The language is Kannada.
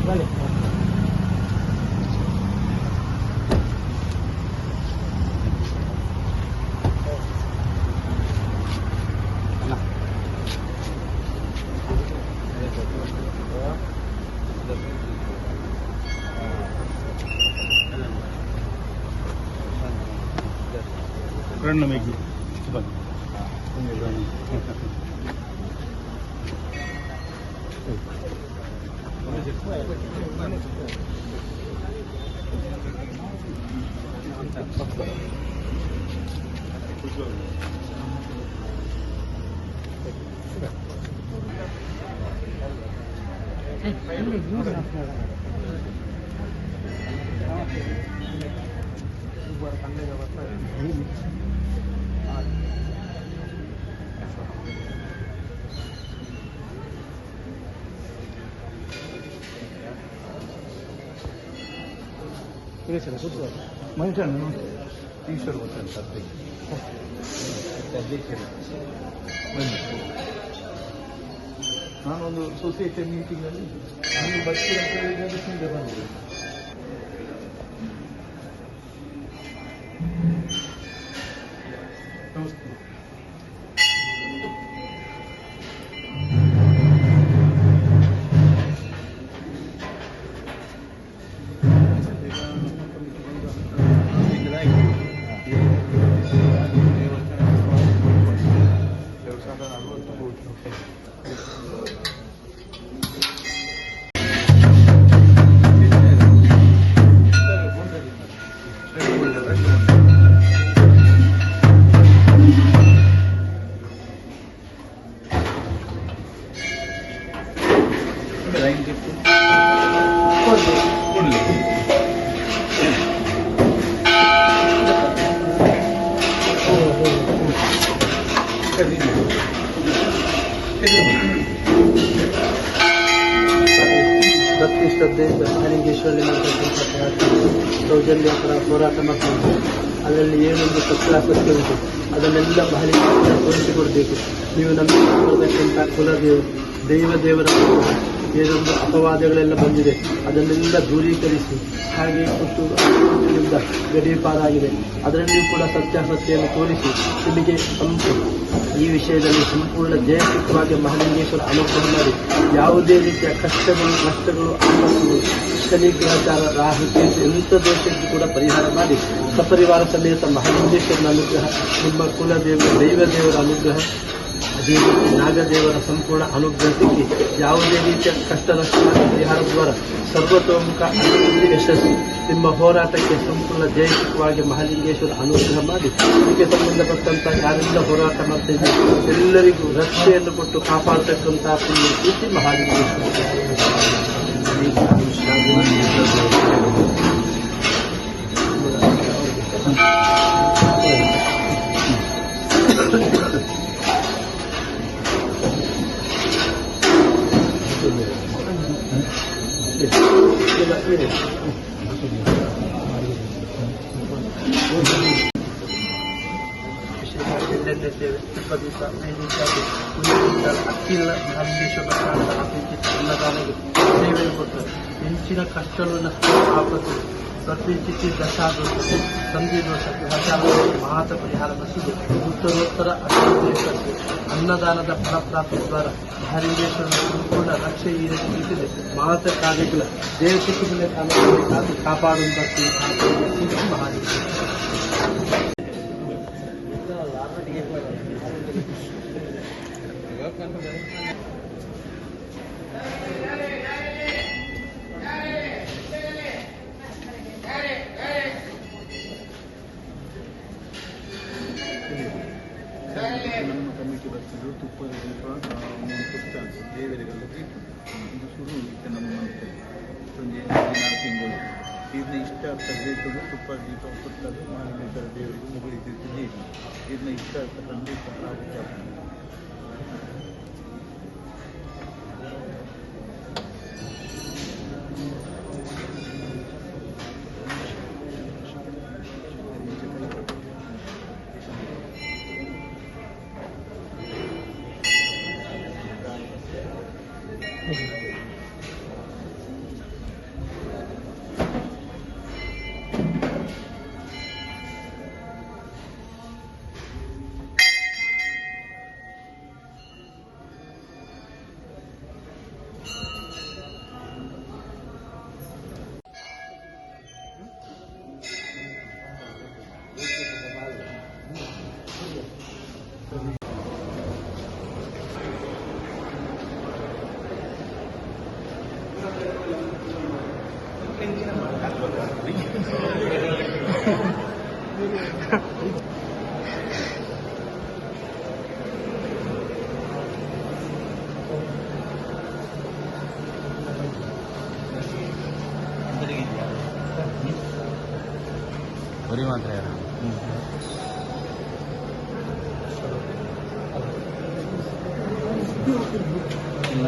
Keren Megi. Coba. ಮನುಷ್ಯನು ಈಶ್ವರ್ ಗೊತ್ತಂತ ನಾನೊಂದು ಸೊಸೈಟಿ ಮೀಟಿಂಗಲ್ಲಿ ನೀವು ಬರ್ತೀರ ಅಂತ ಹೇಳಿದ್ರೆ ಹಿಂದೆ ಬಂದಿದೆ. ನಮಸ್ತೆ. ಭಕ್ತಿ ಶ್ರದ್ಧೆಯಿಂದ ಮಹಾಲಿಂಗೇಶ್ವರಲ್ಲಿ ಮಾಡತಕ್ಕಂಥ ಸೌಜನ್ಯಕರ ಹೋರಾಟ ಮಾಡ್ತಾರೆ. ಅದರಲ್ಲಿ ಏನೊಂದು ಸತ್ಯಾಸತ್ಯ ಉಂಟು ಅದನ್ನೆಲ್ಲ ಮಹಾಲಿಂಗೇಶ್ವರ ತೋರಿಸಿಕೊಡಬೇಕು. ನೀವು ನಮಗೆ ಕೊಡತಕ್ಕಂಥ ಕುಲದೇವರು ದೇವರ ಏನೊಂದು ಅಪವಾದಗಳೆಲ್ಲ ಬಂದಿದೆ ಅದನ್ನೆಲ್ಲ ದೂರೀಕರಿಸಿ ಹಾಗೆ ಕೊಟ್ಟು ಗಡೀಪಾರಾಗಿದೆ ಅದರಲ್ಲಿಯೂ ಕೂಡ ಸತ್ಯಾಸತ್ಯವನ್ನು ತೋರಿಸಿ ನಿಮಗೆ ಈ ವಿಷಯದಲ್ಲಿ ಸಂಪೂರ್ಣ ಜಯಸಿದ್ಧವಾಗಿ ಮಹಾಲಿಂಗೇಶ್ವರ ಅನುಗ್ರಹ ಮಾಡಿ ಯಾವುದೇ ರೀತಿಯ ಕಷ್ಟಗಳು ನಷ್ಟಗಳು ಆಪತ್ತುಗಳು ಶನಿಗ್ರಹಚಾರ ರಾಹು ಕೇತು ಎಂಥ ದೋಷಕ್ಕೂ ಕೂಡ ಪರಿಹಾರ ಮಾಡಿ ಸಪರಿವಾರ ಸಮೇತ ಮಹಾಲಿಂಗೇಶ್ವರನ ಅನುಗ್ರಹ ನಿಮ್ಮ ಕುಲದೇವ ದೈವದೇವರ ಅನುಗ್ರಹ ಅದೇ ರೀತಿ ನಾಗದೇವರ ಸಂಪೂರ್ಣ ಅನುಗ್ರಹ ಸಿಕ್ಕಿ ಯಾವುದೇ ರೀತಿಯ ಕಷ್ಟ ನಷ್ಟ ಪರಿಹಾರ ದ್ವಾರ ಸರ್ವತೋಮುಖ ಅಭಿವೃದ್ಧಿ ಯಶಸ್ಸು ನಿಮ್ಮ ಹೋರಾಟಕ್ಕೆ ಸಂಪೂರ್ಣ ಜಯಯುತವಾಗಿ ಮಹಾಲಿಂಗೇಶ್ವರ ಅನುಗ್ರಹ ಮಾಡಿ ಇದಕ್ಕೆ ಸಂಬಂಧಪಟ್ಟಂತ ಯಾರೆಲ್ಲ ಹೋರಾಟ ಮಾಡ್ತಿದ್ದಾರೆ ಎಲ್ಲರಿಗೂ ರಕ್ಷೆಯನ್ನು ಕೊಟ್ಟು ಕಾಪಾಡತಕ್ಕಂತಹ ಪುಣ್ಯ ಕೀರ್ತಿ ಮಹಾಲಿಂಗೇಶ್ವರ. ಅಕ್ಕಿಲ್ಲ ಮಹಾಲಿಂಗೇಶ್ವರ ಅನ್ನದಾನಗೆ ಸೇವೆಯನ್ನು ಕೊಡ್ತಾರೆ. ಹೆಂಚಿನ ಕಷ್ಟಗಳು ನಷ್ಟ ಆಪತ್ತು ಪ್ರತಿಷ್ಠಿತಿ ದಶಾದೋಷ ಸಂಧಿ ದೋಷ ಮಹಾತ ಪರಿಹಾರ ಮಸಿದು ಉತ್ತರೋತ್ತರ ಅಭಿವೃದ್ಧಿ ಅನ್ನದಾನದ ಫಲಪ್ರಾಪ್ತಿ ದ್ವಾರ ಮಹಾಲಿಂಗೇಶ್ವರನ ಸಂಪೂರ್ಣ ರಕ್ಷೆ ಈ ರೀತಿಯಿದೆ. ಮಾತ ಕಾರ್ಯಗಳ ದೇಶಕ್ಕೆ ಕಾಪಾಡುವಂತ ಮಹಾಲಿಂಗೇಶ್ವರ. ನಮ್ಮ ಕಮಿಟಿ ಬರ್ತಿದ್ರು ತುಪ್ಪದ ದೀಪ ಪುಸ್ತಕ ದೇವರಿಗೆಲ್ಲ ದೀಪ ಇದು ಶುರು ಇತ್ತು ನಮ್ಮ ಮನಸ್ಸಲ್ಲಿ ಸಂಜೆ 4 ತಿಂಗಳು ಇದನ್ನ ಇಷ್ಟ ತೆಗೆದಿಟ್ಟು ತುಪ್ಪದ ದೀಪ ಕೊಟ್ಟದ್ದು ಮಹಾಲಿಂಗೇಶ್ವರ ದೇವರಿಗೆ ಮುಗುಳಿತಿರ್ತೀನಿ ಇದನ್ನ ಇಷ್ಟ ಖಂಡಿತ ಆಗುತ್ತೆ. ಬರೀ ಮಾತ್ರ ಯಾರು